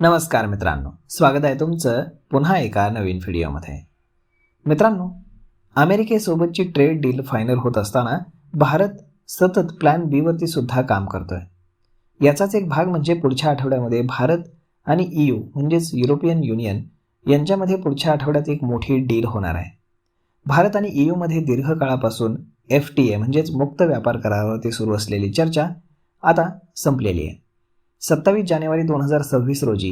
नमस्कार मित्रांनो, स्वागत आहे तुमचं पुन्हा एका नवीन व्हिडिओमध्ये. मित्रांनो, अमेरिकेसोबतची ट्रेड डील फायनल होत असताना भारत सतत प्लॅन बी वरती सुद्धा काम करतोय. याचाच एक भाग म्हणजे पुढच्या आठवड्यामध्ये भारत आणि EU म्हणजेच युरोपियन युनियन यांच्यामध्ये पुढच्या आठवड्यात एक मोठी डील होणार आहे. भारत आणि EU मध्ये दीर्घकाळापासून FTA म्हणजेच मुक्त व्यापार करारावरती सुरू असलेली चर्चा आता संपलेली आहे. 27 जानेवारी 2026 रोजी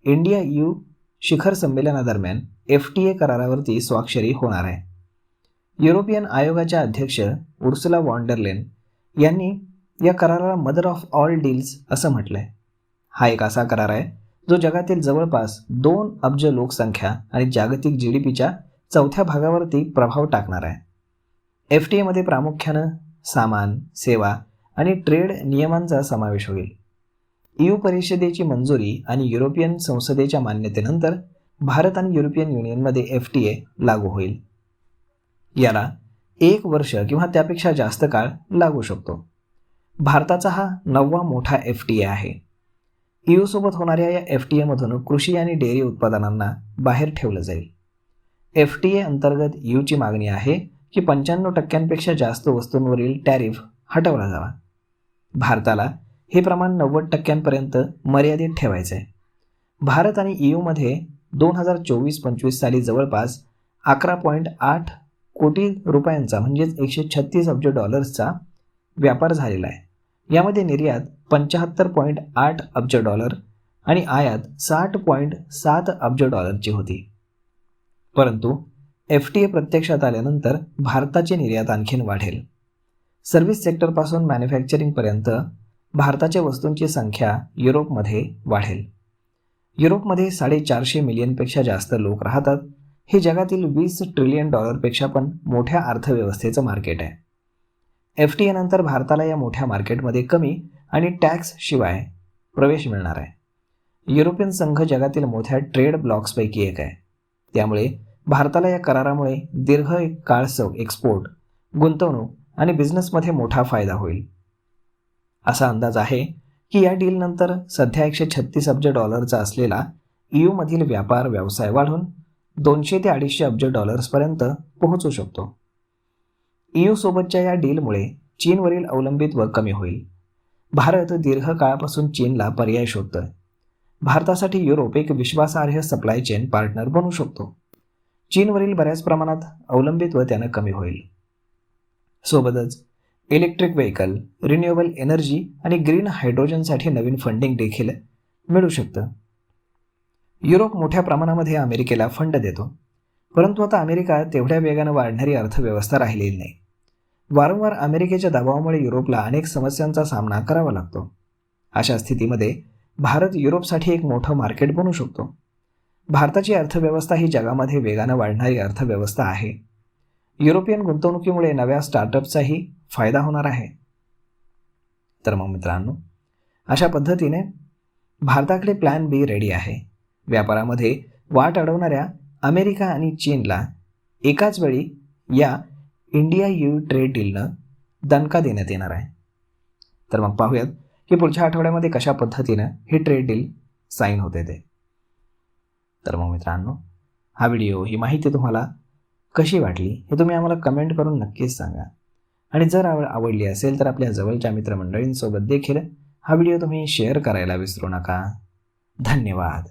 इंडिया EU शिखर संमेलनादरम्यान FTA करारावरती स्वाक्षरी होणार आहे. युरोपियन आयोगाच्या अध्यक्ष उर्सुला वॉन डर लेन यांनी या कराराला मदर ऑफ ऑल डील्स असं म्हटलंय. हा एक असा करार आहे जो जगातील जवळपास 2 अब्ज लोकसंख्या आणि जागतिक GDPच्या चौथ्या भागावरती प्रभाव टाकणार आहे. FTA मध्ये प्रामुख्यानं सामान, सेवा आणि ट्रेड नियमांचा समावेश होईल. EU परिषदेची मंजुरी आणि युरोपियन संसदेच्या मान्यतेनंतर भारत आणि युरोपियन युनियनमध्ये FTA लागू होईल. याला 1 वर्ष किंवा त्यापेक्षा जास्त काळ लागू शकतो. भारताचा हा 9वा मोठा FTA आहे. EU सोबत होणाऱ्या या FTA मधून कृषी आणि डेअरी उत्पादनांना बाहेर ठेवलं जाईल. FTA अंतर्गत EUची मागणी आहे की 95% जास्त वस्तूंवरील टॅरिफ हटवला जावा. भारताला हे प्रमाण 90% मर्यादित ठेवायचं आहे. भारत आणि EU मध्ये 2024-25 साली जवळपास 11.8 कोटी रुपयांचा म्हणजेच $136 अब्ज व्यापार झालेला आहे. यामध्ये निर्यात $75.8 अब्ज आणि आयात $60.7 अब्ज होती. परंतु FTA प्रत्यक्षात आल्यानंतर भारताची निर्यात आणखीन वाढेल. सर्व्हिस सेक्टरपासून मॅन्युफॅक्चरिंगपर्यंत भारताच्या वस्तूंची संख्या युरोपमध्ये वाढेल. युरोपमध्ये 450 मिलियनपेक्षा जास्त लोक राहतात. हे जगातील $20 ट्रिलियन पेक्षा पण मोठ्या अर्थव्यवस्थेचं मार्केट आहे. FTA नंतर भारताला या मोठ्या मार्केटमध्ये कमी आणि टॅक्स शिवाय प्रवेश मिळणार आहे. युरोपियन संघ जगातील मोठ्या ट्रेड ब्लॉक्सपैकी एक आहे. त्यामुळे भारताला या करारामुळे दीर्घ काळ एक्सपोर्ट, गुंतवणूक आणि बिझनेसमध्ये मोठा फायदा होईल. असा अंदाज आहे की या डीलनंतर सध्या $136 अब्ज असलेला EU मधील व्यापार व्यवसाय वाढून $200 ते $250 अब्ज पर्यंत पोहोचू शकतो. EU सोबतच्या या डीलमुळे चीनवरील अवलंबित्व कमी होईल. भारत दीर्घकाळापासून चीनला पर्याय शोधतोय. भारतासाठी युरोप एक विश्वासार्ह सप्लाय चेन पार्टनर बनू शकतो. चीनवरील बऱ्याच प्रमाणात अवलंबित्व त्यानं कमी होईल. सोबतच इलेक्ट्रिक व्हेकल, रिन्युएबल एनर्जी आणि ग्रीन हायड्रोजनसाठी नवीन फंडिंग देखील मिळू शकतं. युरोप मोठ्या प्रमाणामध्ये अमेरिकेला फंड देतो, परंतु आता अमेरिका तेवढ्या वेगानं वाढणारी अर्थव्यवस्था राहिलेली नाही. वारंवार अमेरिकेच्या दबावामुळे युरोपला अनेक समस्यांचा सामना करावा लागतो. अशा स्थितीमध्ये भारत युरोपसाठी एक मोठं मार्केट बनू शकतो. भारताची अर्थव्यवस्था ही जगामध्ये वेगानं वाढणारी अर्थव्यवस्था आहे. युरोपियन गुंतवणुकीमुळे नव्या स्टार्टअपचाही फायदा होणार आहे. तर मग मित्रांनो, अशा पद्धतीने भारताकडे प्लॅन बी रेडी आहे. व्यापारामध्ये वाट अडवणाऱ्या अमेरिका आणि चीनला एकाच वेळी या इंडिया EU ट्रेड डीलनं दणका देण्यात येणार आहे. तर मग पाहूयात की पुढच्या आठवड्यामध्ये कशा पद्धतीनं ही ट्रेड डील साईन होते ते. तर मग मित्रांनो, हा व्हिडिओ, ही माहिती तुम्हाला कशी वाटली हे तुम्ही आम्हाला कमेंट करून नक्कीच सांगा. आणि जर आवडली असेल तर आपल्या जवळच्या मित्रमंडळींसोबत देखील हा व्हिडिओ तुम्ही शेअर करायला विसरू नका. धन्यवाद.